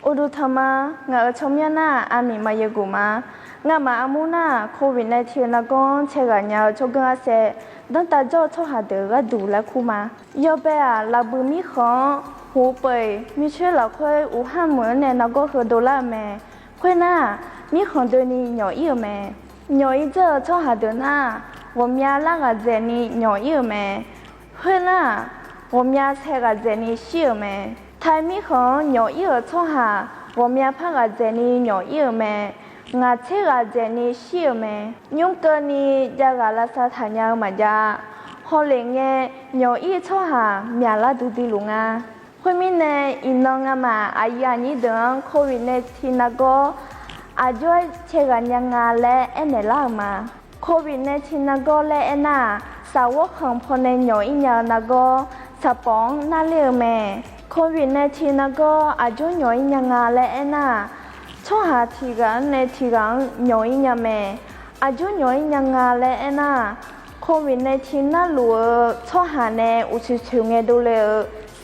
อุดุธรรมะงาชมยานาอามีมาเยกุมางามาอามูนาโควิด-19นะกอนเชกะญาชกะเซดันตาจอชหาเดกะดูละคูมายอเปอะลาบุมีขอหูเปยมีเชื่อละค่อยอูฮั่นเหมือนเนี่ยนะก็คือดอลลาร์แม่ค่อยน่ะมีของเดนี่หน่อยแม่หน่อยเจอชหาเดน่ะ我们家那个在你鸟友们，会啦，我们家这个在你小们，台米和鸟友错下，我们家拍个在你鸟友们，我这个在你小们，用个你这个拉萨太阳嘛家，后来呢鸟友错下，面拉都的龙啊，后面呢一弄啊嘛，阿姨你等 COVID 呢听那个，阿就这个人啊来安尼啦嘛。โควิด-19นะก็และน่ะสาวกของพอในหน่อยยานะก็สะปองน่าเลือแม่โควิด-19นะก็อายุหน่อยยังและน่ะช่อหาทีกันในทีกันหน่อยยาแม่อายุหน่อยยังและน่ะโควิด-19น่ะลัวช่อหาในอุชิชงเงดูเลย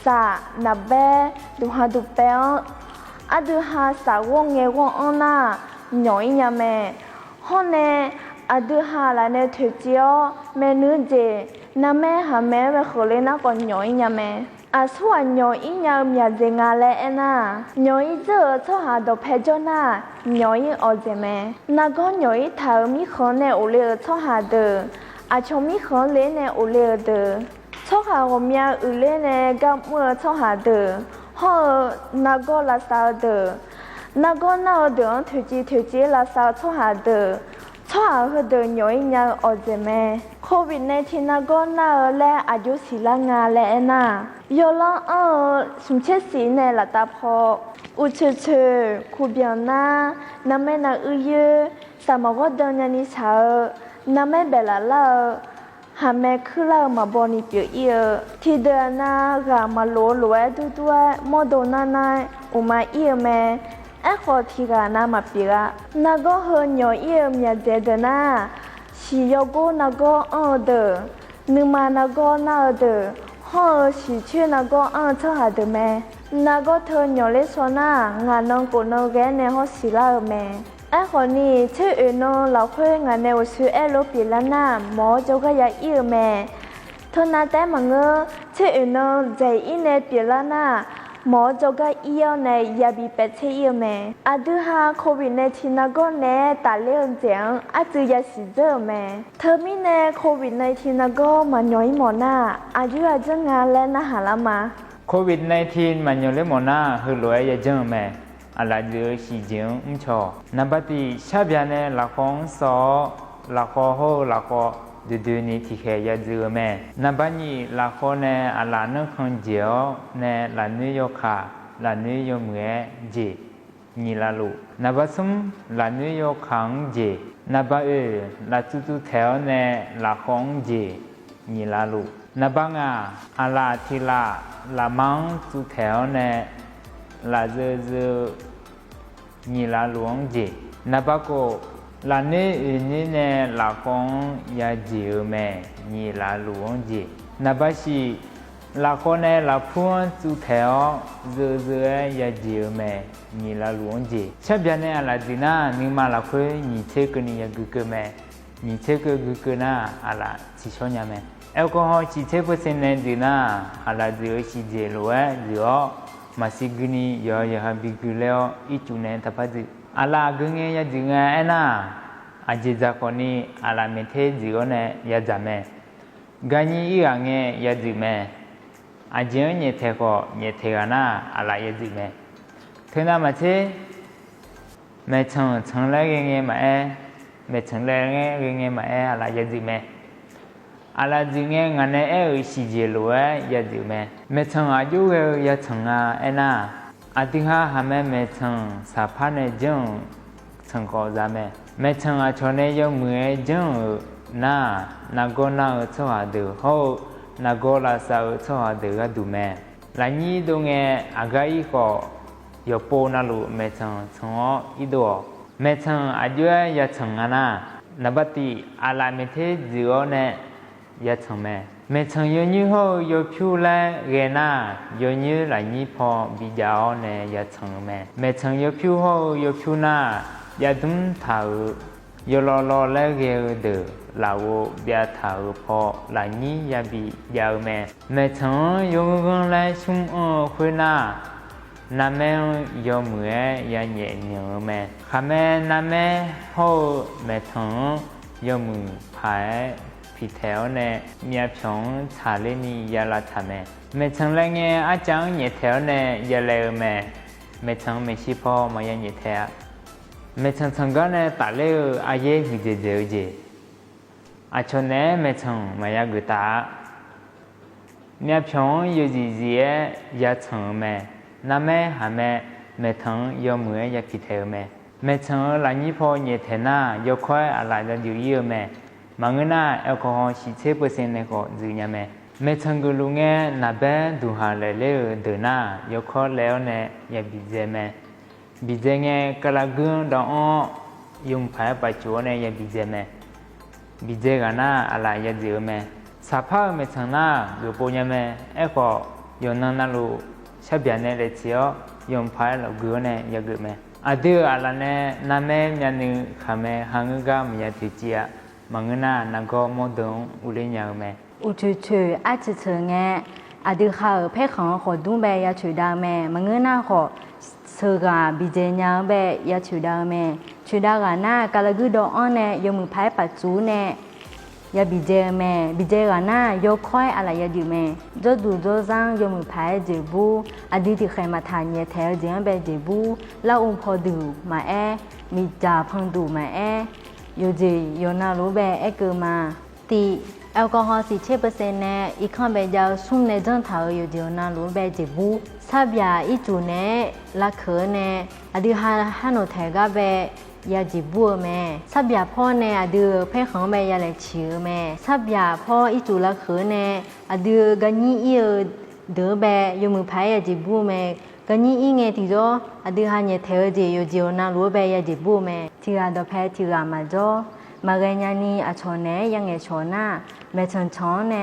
สานับเบดูหาดูเปออะดูหาสาวกเงวอนน่ะหน่อยยาแม่ฮ้อนในอะดูหาละเนี่ยถือเจียวแม่นื้อเจน้าแม่หาแม่ไปขอเลยนะก่อนหน่อยเนี่ยแม่อาส่วนหน่อยเนี่ยมีเจงาและน่ะหน่อยเจอชอบหาดอกเพชรน่ะหน่อยอเจแม่นักก็หน่อยถ้ามีคนเนี่ยอุเลชอบหาเดออาชมมีคนเล่นเนี่ยอุเลเดอชอบหาผมยาอุเลเนี่ยกับเมื่อชอบหาเดอห่อนักก็ลาซาเดอนักก็น่าเดอถือจีลาซาชอบหาเดอชอบหาเดินย่อยยังอดเจแม่โควิด-19นะก็น่าและอายุสิละงาและน่ะยอลสมเชสีเนี่ยละตาพออุเชคูเบียนาน้ำแม่น่ะเยสามก็เดินยันนิสาน้ำแม่เบลล่าหาแม่คือเรามาบอนิเปียที่เดินน่ะก็มาโลดูด้วยโมโดนาอุมาแม่ขอที่กันนะมาปีละนักก็เฮยหน่อยมีเจเดน่าชิโยโกนักก็เดนึกมานักก็น่าเดห่อชิชื่อนักก็เท่าหาเดแม่นักก็เธอหน่อยเล็กส่วนน่ะงานน้องกูน้องแกเนี่ยห่อสิลาแม่ขอนี่ชื่อน้องเราเคยงานเนี่ยชื่อลปีละน่ะหมอเจ้าก็อยากแม่เท่านั้นแต่มังชื่อน้องใจเนี่ยปีละน่ะหมอจก็อีเอาในยาบีเป็ดเชี่ยแม่อาดูหาโควิด-19นะก็เนี่ยตาเลี้ยงเจียงอาจจะยาสีเจอแม่เธอมีในโควิด-19นะก็มาหน่อยหมอหน้าอายุอาจจะงานและน่าหาละมาโควิด-19มันอยู่เลยหมอหน้าหือรวยอย่าจังแม่อะไรเยอะสีเจียงชอนับปฏิชาบยาเนี่ยละของสอละขอโหละขอดูนี่ที่แค่ยาจือแม่นับนี้ละคนเนี่ยอะไรนึกคนเดียวเนี่ยละนิยขาละนิยมเงี้ยจีนี่ละลูนับสมละนิยขังจีนับละจุดแถวเนี่ยละของจีนี่ละลูนับงาอะไรที่ละมังจุดแถวเนี่ยละเจนี่ละหลวงจีนับก็ละนี่เนี่ยละของยาจีแม่นี่ละหลวงจีนับสิละคนเนี่ยละพูนจุดแถวเจยาจีแม่นี่ละหลวงจีชอบยันเนี่ยละจีน่านี่มาละคุยนี่เช็คนี่ยากุกแม่นี่เช็คกุกน่ะอะไรชิชอนยาแม่แอลกอฮอล์70%เนี่ยจีน่าอะไรจีชิเจลวยจีอ๋อมาสิกนี่ยาฮับบิกุเลออีจูเนี่ยทับจีอะไรกึ่งยาจีไงน่ะอาจจะคนนี้อะไรไม่เท่จีก็เนี่ยยาจำแม่กันยี่อีกอย่างเงี้ยยาจีแม่อาจจะเนี่ยเท่ก็เนี่ยเท่กันนะอะไรยาจีแม่ถึงนั้นมาเช่แม่ฉันเล่นเงี้ยมาแม่ฉันเล่นเงี้ยมาอะไรยาจีแม่อะไรจีเงี้ยงานเนี่ยสิเจริญยาจีแม่ฉันอายุยาฉันน่ะอาทิตย์ห้าแม่ฉันสาพันธ์จังฉันก็จะแม่ฉันชอบเนี่ยยังมือจังนักก็น่าชอบดูเขานักก็ลาสาวชอบดูก็ดูแม่หลังนี้ตรงเงี้ยอากาศก็ยกโปน่ารู้แม่ฉันอีตัวแม่ฉันอายุยาฉันนับติอะไรไม่เท่จีโอเนี่ยยาฉันแม่ เมชังยอนี่โฮยอพิวแลเกน่ายอนี่หลายนี่พอบิจาวเนยาชังแม่เมชังยอพิวโฮยอพิวน่ายาดุมถายอลอลอแลเกเดลาวเบียถาพอหลายนี่ยาบิยาวแม่เมชังยองกงแลชุมคุยน่านาแม่ยอมือยาเหนียเหนียวแม่ข้าแม่นาแม่โฮแม่ทังยอมือพายผิดแถวเนเมียพงชาเลนียาลาทาแม่แม่ทังแรงเงอาจังเหนียแถวเนยาเลวแม่แม่ทังไม่ชิพอมายาเหนียแถวแม่ทังทังก็เนตาเลวอาเยหิเจเจเจอาชนเนแม่ทังมายากุตาเมียพงยูจีเจียยาทังแม่นาแม่หาแม่แม่ทังยอมือยาผิดแถวแม่แม่ทังหลายนี้พอเหนียแถน่ายอค่อยอะไรจะอยู่เยอะแม่มังน่าแอลกอฮอล์40%ในก็จืญาแม่แม่ทังกุลุงเงนาเบดูหาเลเลเดน่ายอค่อยแล้วเนยาบิเจแม่บิเจเงกะลากุนดองยุงพายปัจจุเนยาบิเจแม่บิเจกาน่าอะไรยาจือแม่สภาพแม่ทังน่ากุปญาแม่แอลก็ยอนันนาลูชับยาเนเลเชียวยอมพายเรากุเนยากุแม่อดีอะไรเนนาแม่ยานึขะแม่หังกะมยาติจิยามังน่านางก็มดงอุเลญาแม่อุชุชุอาจิเชงะอดีข้าวเพ่ของขอดุ้งเบยาชุดาแม่มังน่าขอเสกาบิเจญาเบยาชุดาแม่ชุดากาน่ากาลกุดออนเนยมือพายปัจจุเนยาบิเจแม่บิเจกาน่ายกค่อยอะไรยาดิแม่จดูจซังยมือพายเจบูอดีที่เคยมาทานเยแถวเจียงเบเจบูแล้วองพอดูมามีจ่าพังดูมายูจียูนารูเบเอเกมาตีแอลกอฮอล์40%เนอีกข้างเบยาวสุ่มในจังเท้ายูจียูนารูเบจิบูสับยาอีจูเนลักเขเนอดีฮันโนเทกาเบยาจิบูแม่สับยาพ่อเนอดีเพ่ของเบยาเล็กชิวแม่สับยาพ่ออีจูลักเขเนอดีกันยี่อีเดอเบยูมือพายยาจิบูแม่กันยี่อีเงติโจอดีฮันเยเทอจียูจียูนารูเบยาจิบูแม่ทีราดอเพทีรามาโจมาเกญานีอชอนเนยังเงชอนาเมชันชอนเน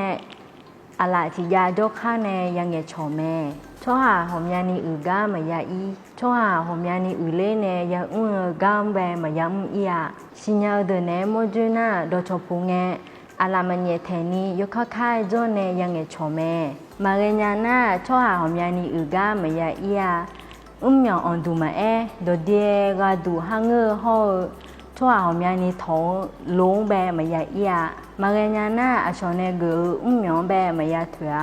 อะไรที่ยาโดข้าเนยังเงชอแม่ชอหาหอมยานีอือกามายาอีชอหาหอมยานีอืเล่เนยังอุ้งกามเบมายามอียสิญญาเดเนโมจูนาโดชพุงเงอะไรมันเยเทนียกข้าค่ายโจเนยังเงชอแม่มาเกญานาชอหาหอมยานีอือกามายาอียเหมียวอ่อนดูมาโดเดียกาดูฮังเงอฮอชั่วหอมยานีท้องลงแบมายาอียมาเกญาน่าอชอนเนกือเหมียวแบมายาเถื่อ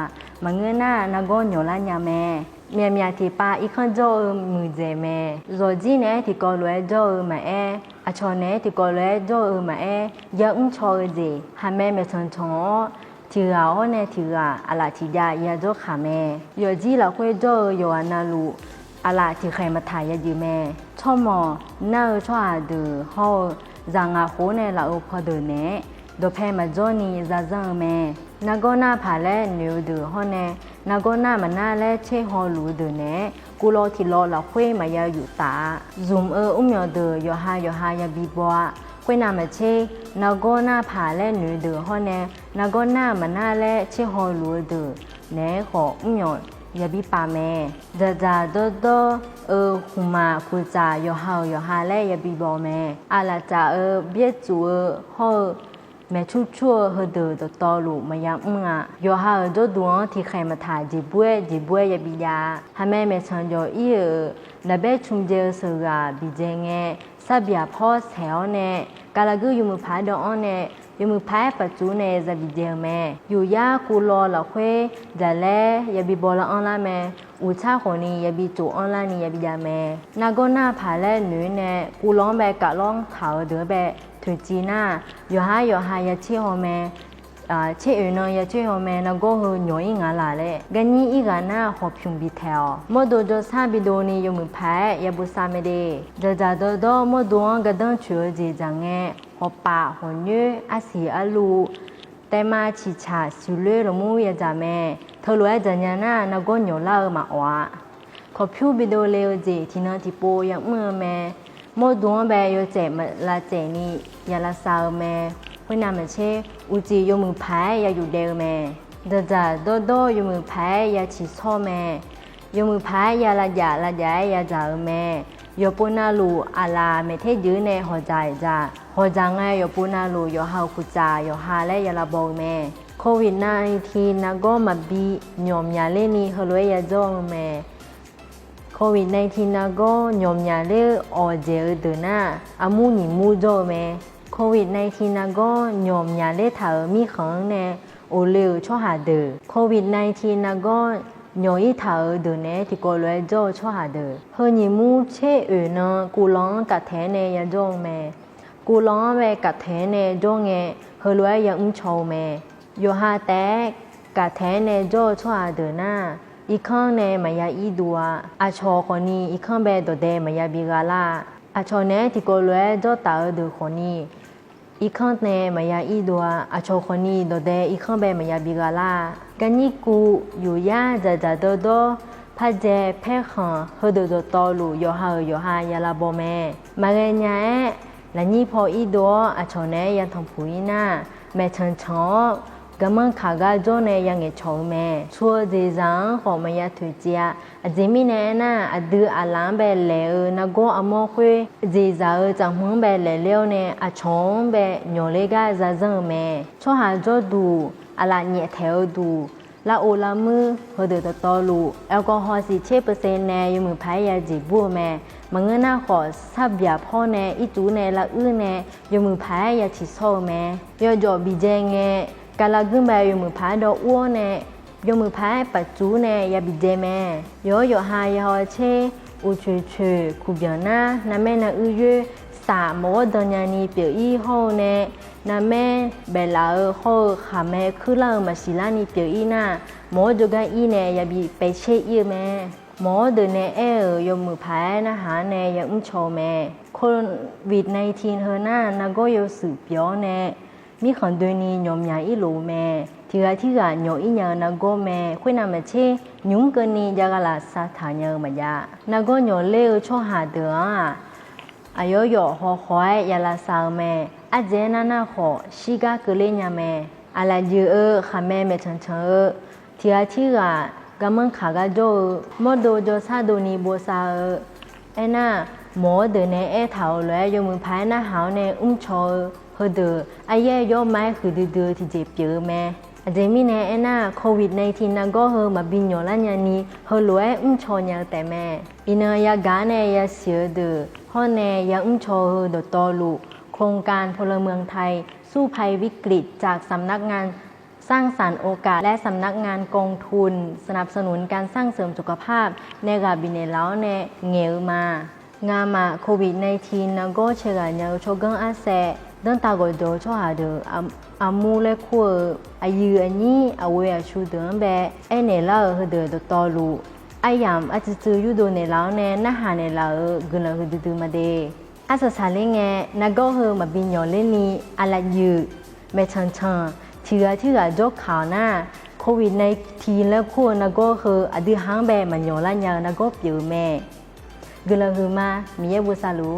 มาเงน่านากอนโยลาญาแม่เมียที่ป้าอีขันโจมือเจแม่โรจีเนที่กอลวยโจมาอชอนเนที่กอลวยโจมายาชอเจหาแม่เมชนชอทีราโอเนทีราอะไรที่ยายาโจขาแม่โยจีเราคุยโจโยอานาลูอะไรที่ใครมาถ่ายยืมแม่ชอบมอน่าชอบดูเขาจางอาโหเนลาอุพอดูเนโดเพมาจอนี่จะจังแม่นักก็น่าผ่าเล่นิวดูเขาเนนักก็น่ามันน่าเล่เช่ฮอลูดูเนกูรอที่รอเราคุยมายาอยู่ตาซูมยอดูยอฮายาบีบัวคุยน่ามาเช่นักก็น่าผ่าเล่นิวดูเขาเนนักก็น่ามันน่าเล่เช่ฮอลูดูเนขอยอยาบิปาแม่จาโดหุมาคุจายอฮาและยาบิบอแม่อาลาจาเบียจูฮอแม่ชั่วเฮเดตอลูมายามงะยอฮาโดดวงที่ใครมาถ่ายจิบวยยาบิยาฮาแม่ชันยออีนาเบชุมเจอสกาบิเจเงสับยาพ่อแถวเนกาลากุยูมือพายดอนเนยมือพายปัจจุเนจะบิเจแม่อยู่ยากูรอละเควจะแลยาบิบอละออนละแม่อุชาคนนี้ยาบิจูออนละนี่ยาบิยาแม่นาก็น่าผ่าและหนูเนกูร้องแบบกะร้องเถาเดือแบบถุจีน่ายอฮายาเชี่ยวแม่เชี่ยนอยาเชี่ยวแม่นาก็หูหน่วยงาลาเลยกันนี้อีกาน่าหอบพิมบิเทลโมโดโจซาบิโดนี่ยมือพายยาบุษาไม่ได้จะโดโมดวงกระดังเชื่อจีจังเงหอบปาหอเนื้ออาศีอาลูแต่มาชิชาสุเล่ละมูยาจาแม่เธอรวยจัญญาน่านาก็หน่วยล่ามาว่าขอพิวบิโดเลวจีที่นั่นที่โปยังเมื่อแม่โมดวงแบบยเจ็บมาลาเจนี่ยาลาซาแม่เวลามันเช่อุจียมือพายยาอยู่เดลแม่ จะโดอยู่มือแพ้ยาฉีดช่อแม่อยู่มือแพ้ยาละยายาจ่าแม่อยู่ปุ่นนาลูอาลาไม่เทยืนในหัวใจจ้าหัวใจไงอยู่ปุ่นนาลูอยู่เฮาคุจ่าอยู่ฮาและยาละบอกแม่โควิด-19 นะก็มาบีหยอมยาเล่นี่ฮลวยยาจ้องแม่โควิด-19 นะก็หยอมยาเล่ออเจอเดน่าอามูนิมูจ้องแม่โควิด-19 นะก็หยอมยาเล่ถามีขังแน่โอเลวช่อหาเดอโควิด-19 นะก็ညော်ဤထာဒုန်တီကိုလွဲကြောချွားတဲ့ဟန်ညီမှုချေအနကူလောင်းကထဲနဲ့ရကြုံမဲကူလောင်းပဲကထဲနဲ့ကြုံငယ်ဟလွဲရဦးချုံမဲယောဟာတဲ့ကထဲနဲ့ကြောချွားတဲ့နာဤခန်းနဲ့မယဤဒူအာအချောခနီဤခန်းပဲတော့တဲ့မယဘီကလာအချောနဲ့တီကိုလွဲကြောတာဒူခနီอีข้างเนมายาอีดัวอาโชคนีโดเดอีข้างเบมายาบิกาลากันนี่กูอยู่ย่าจะโดพะเจเพขังเฮดโดตอลูยอฮายาลาโบเมมาเกญาและนี่พออีดัวอาโชเนยันทำผุยนาแม่ชันชอกำมังขากาโจเนยังเงชงแม่ชัวเจจังขอมายาถุเจียအဂျီမီနဲနာအဒူအလန်ပဲလေနဂိုအမောခွေဂျီဇာချောင်းမွန်ပဲလေလျောနေအချုံပဲညောလေးကဇာဇံမဲချောဟာဂျောဒူအလာညေထဲဒူလာအိုလာမူဟဒတတော်လူအယ်ကိုဟောစီ6%နဲ့ယမှုဖိုင်ရဂျီဘူးမဲမငနာခေါ်ဆပ်ပြဖောနဲ့အီတူနဲ့လာဥနဲ့ယမှုဖိုင်ရချီဆောမဲရောကြောဘီဂျဲငဲကလာဂွမဲယမှုဖိုင်တော့အိုးနဲ့ยมือพายปัจจุเนี่ยยาบิเจแม่ยอหายาเชอุชคูเบียนานาแม่นาอือสามโมดอนยานีเปียวอีโฮเนี่ยนาแม่เบลาโฮขาแม่คือเรามาศิลานีเปียวอีน่าโมจกันอีเนี่ยยาบิไปเชอีแม่โมเดเนยมือพายนะหาเนี่ยยาอุ้มโชแม่โควิด-19 เฮน่านาก็ยสืบเปียวเนี่ยมีคนเดินียอมยาอีโลแม่ที่ကညောအညာနဂောမဲခွနာမချေညုံကနီကြကလာစာထာညမယနဂောညောလေချောဟာဒအယောယောဟောခွဲရလာဆောင်မဲအဂျေနနာခောရှိကကလေးညမဲအလာဂျီခမဲမဲချန်ချที่ကမန်ခါကဂျိုမော်ဒိုဂျိုဆာဒိုနီဘောဆာအနာမောဒနေအထော်လဲယုံမဖိုင်နာဟောင်းနဲ့ချောဟဒအယေယောမိုင်ခူဒူတီဂျေပြေမဲအဂျီမီနဲ့အနာကိုဗစ်-19 နဂောဟမဘီညောလာညာနီဟလွဲချောညာတဲမဲအင်းယာဂါနဲ့ရစီဒဟောနဲ့ယချောဒတော်လူโครงการพลเมืองไทยสู้ภัยวิกฤตจากสำนักงานสร้างสรรค์โอกาสและสำนักงานกองทุนสนับสนุนการสร้างเสริมสุขภาพในกาบิเนแล้วในเงือมางามาโควิด-19 นกเชกาเนโชกังอาเซดันตากโดชหาเดอามูเลคัวอายุอันนี้เอาไว้ชูเดินแบบไอเนล่าเฮเดตอลูไอยามอาจจะจือยูโดเนแล้วเนน่าหาเนล่ากุนละเฮดือมาเดอาสสาเลงเงนกเฮมาบินยอเลนีอาลายูเมชันชันที่จกข่าวหน้าโควิด-19 แล้วคัวนกเฮอดีหางแบบมันยอละยานกเปียวแม่กุนละเฮมามีเยบุซาลู